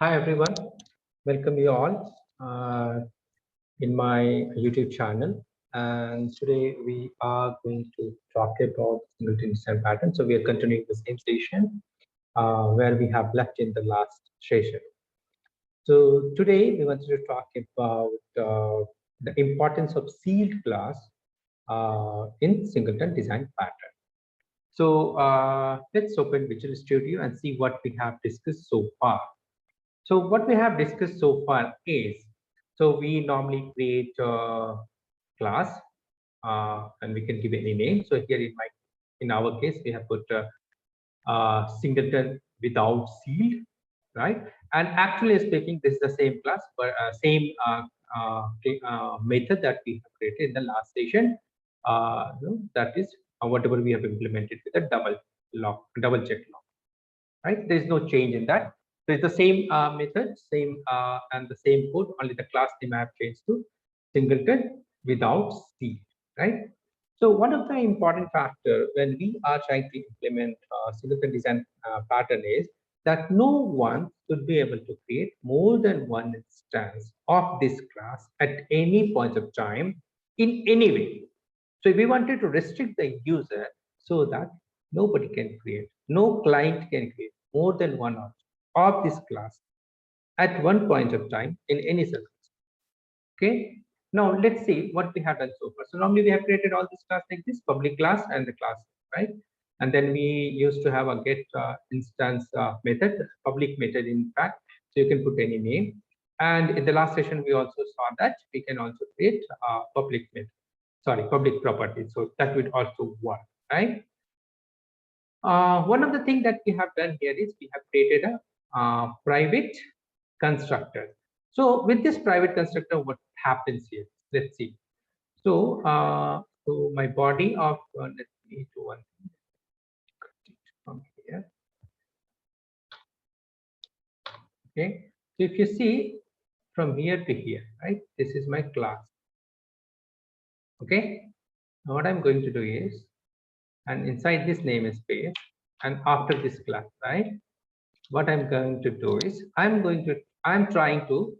Hi everyone, welcome you all in my YouTube channel. And today we are going to talk about Singleton Design Pattern. So we are continuing the same session where we have left in the last session. So today we want to talk about the importance of sealed class in Singleton Design Pattern. So let's open Visual Studio and see what we have discussed so far. So what we have discussed so far is, so we normally create a class and we can give any name. So here in our case, we have put singleton without sealed, right? And actually speaking, this is the same class, but same method that we have created in the last session. That is whatever we have implemented with a double check lock, right? There is no change in that. So it's the same method, same and the same code, only the class name I have changed to singleton without seed, right? So one of the important factor when we are trying to implement singleton design pattern is that no one should be able to create more than one instance of this class at any point of time in any way. So if we wanted to restrict the user so that nobody can create, no client can create more than one object of this class at one point of time in any circumstance. Okay. Now let's see what we have done so far. So normally we have created all this class like this, public class and the class, right? And then we used to have a get instance method, public method in fact. So you can put any name. And in the last session, we also saw that we can also create public method, sorry, public property. So that would also work, right? One of the things that we have done here is we have created a private constructor. So with this private constructor, what happens here? Let's see. So, so my body of let me do one thing from here. Okay. So if you see from here to here, right? This is my class. Okay. Now what I'm going to do is, and inside this namespace, and after this class, right? What I'm going to do is I'm trying to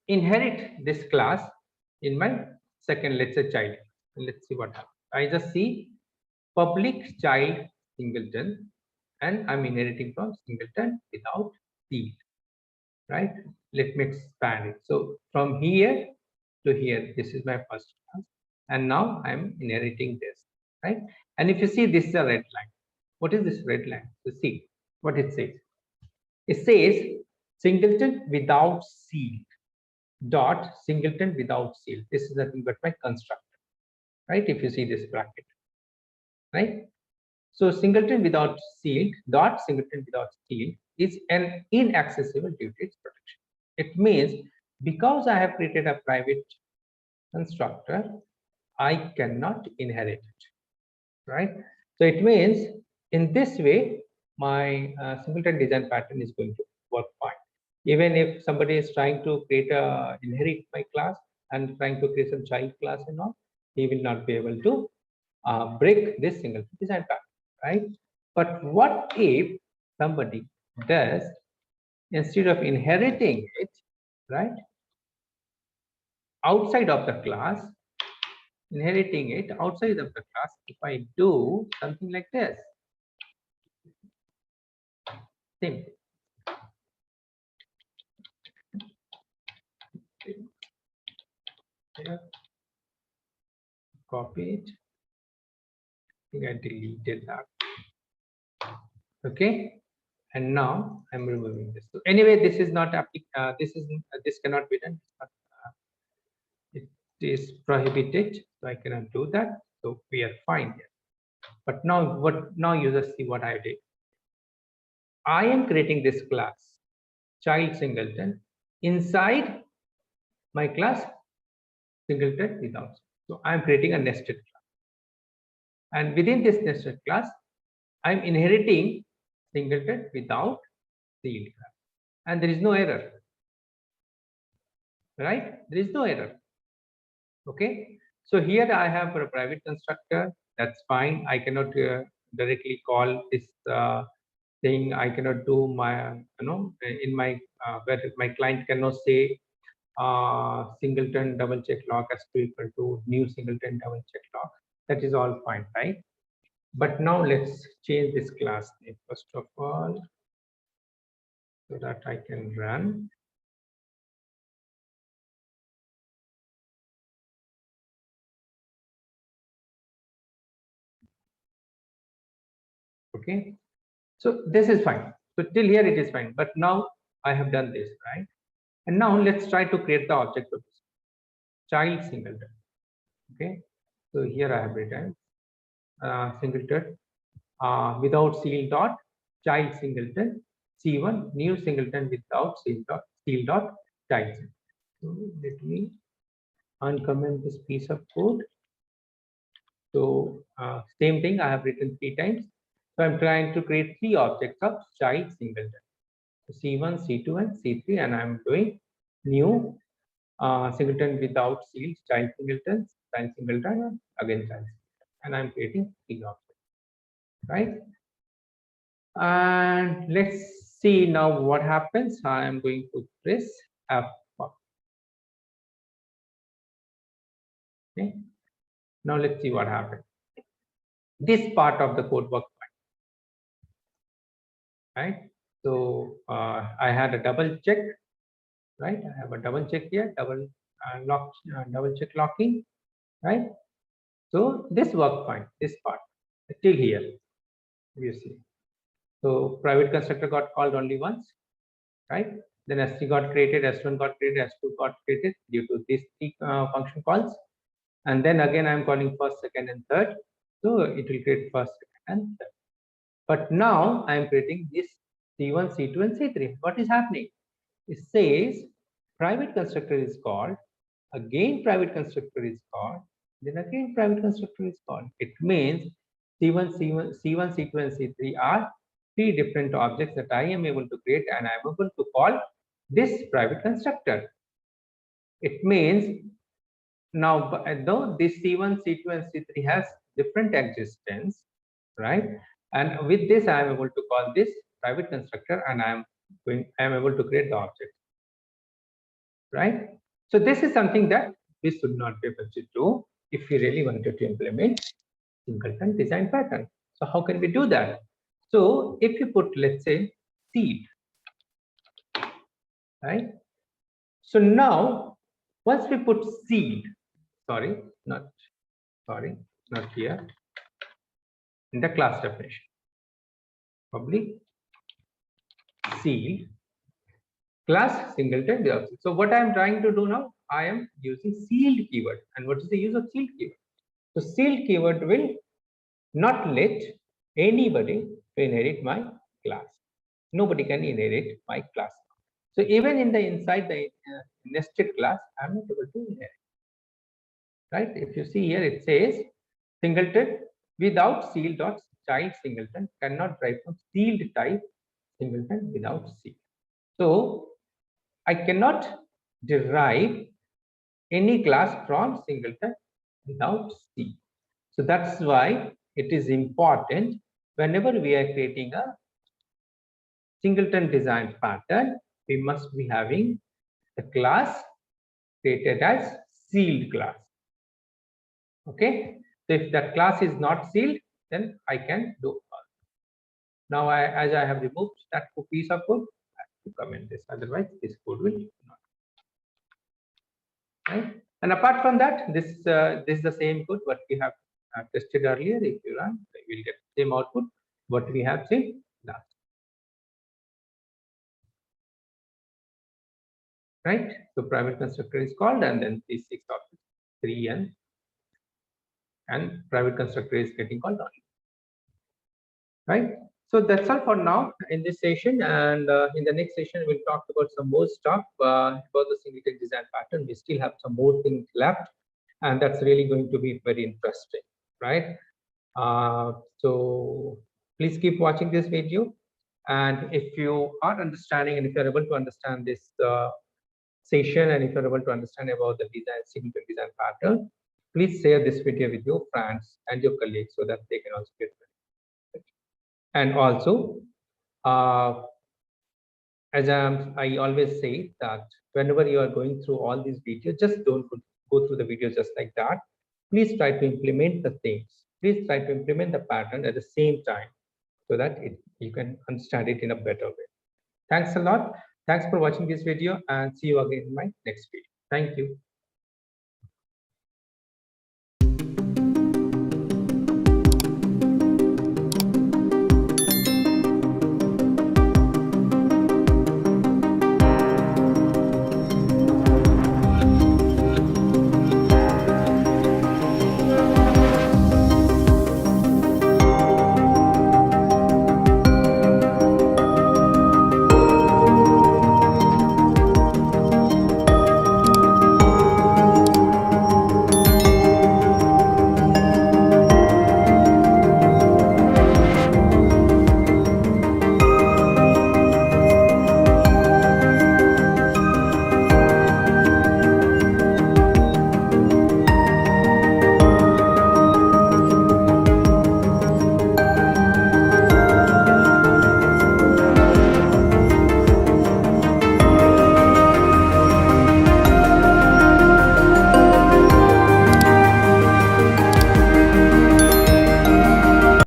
inherit this class in my second, let's say, child. Let's see what happens. I just see public child singleton, and I'm inheriting from singleton without seed, right? Let me expand it. So from here to here, this is my first class, and now I'm inheriting this, right? And if you see, this is a red line. What is this red line? So see what it says. It says singleton without seed dot singleton without seal. This is nothing but my constructor, right? If you see this bracket, right? So singleton without sealed dot singleton without seal is an inaccessible due to its protection. It means because I have created a private constructor, I cannot inherit it, right? So it means in this way, my singleton design pattern is going to work fine. Even if somebody is trying to create a inherit my class and trying to create some child class and all, he will not be able to break this singleton design pattern, right? But what if somebody does, instead of inheriting it, right, outside of the class, inheriting it outside of the class, if I do something like this, same. Here, copy it. I think I deleted that. Okay, and now I'm removing this. So anyway, this is not this cannot be done. It is prohibited, so I cannot do that. So we are fine here. But now users see what I did. I am creating this class child singleton inside my class singleton without. So I'm creating a nested class, and within this nested class, I'm inheriting singleton without sealed class, and there is no error, right? There is no error. Okay. So here I have a private constructor. That's fine. I cannot directly call this thing. I cannot do my, in my, where my client cannot say singleton double check lock as to equal to new singleton double check lock. That is all fine, right? But now let's change this class name first of all, so that I can run. Okay, so this is fine. So till here it is fine, but now I have done this, right? And now let's try to create the object of this child singleton. Okay, so here I have written singleton without seal dot child singleton C1 new singleton without seal dot child. So let me uncomment this piece of code. So same thing I have written 3 times. So I'm trying to create 3 objects of child singleton. C1, C2, and C3, and I'm doing new singleton without seals, child singleton, and again child singleton, and I'm creating 3 objects, right? And let's see now what happens. I am going to press F. Okay. Now let's see what happens. This part of the code worked fine, right? So I had a double check, right? I have a double check here, double check locking, right? So this worked fine. This part till here, you see. So private constructor got called only once, right? Then S3 got created, S1 got created, S2 got created due to these 3 function calls. And then again, I'm calling first, second, and third. So it will create first, second, and third. But now I'm creating this C1, C2, and C3. What is happening? It says private constructor is called, again private constructor is called, then again private constructor is called. It means C1, C1, C1, C2, and C3 are 3 different objects that I am able to create, and I am able to call this private constructor. It means now, though this C1, C2, and C3 has different existence, right? And with this, I am able to call this private constructor, and I am able to create the object, right? So this is something that we should not be able to do if we really wanted to implement Singleton design pattern. So how can we do that? So if you put, let's say, seed, right? So now, once we put seed, not here, in the class definition, public seed class singleton derived. So what I am trying to do now, I am using sealed keyword. And what is the use of sealed keyword? So sealed keyword will not let anybody to inherit my class. Nobody can inherit my class. So even in the inside the nested class, I'm not able to inherit. Right? If you see here, it says singleton without seal dot child singleton cannot derive from sealed type singleton without seal. So I cannot derive any class from singleton without seal. So that's why it is important whenever we are creating a singleton design pattern, we must be having the class created as sealed class. Okay, so if that class is not sealed, then I can do all. Now, as I have removed that piece of code, I have to comment this. Otherwise, this code will not. Right? And apart from that, this is the same code what we have tested earlier. If you run, you will get the same output what we have seen last. Right? So private constructor is called, and then these 6 objects, 3 and private constructor is getting called on. Right? So that's all for now in this session, and in the next session we'll talk about some more stuff about the singleton design pattern. We still have some more things left, and that's really going to be very interesting, right? So please keep watching this video, and if you are understanding and if you're able to understand this session, and if you're able to understand about the singleton design pattern, please share this video with your friends and your colleagues so that they can also get it. And also, uh, as I always say that whenever you are going through all these videos, just don't go through the videos just like that. Please try to implement the things. Please try to implement the pattern at the same time so that you can understand it in a better way. Thanks a lot. Thanks for watching this video and see you again in my next video. Thank you.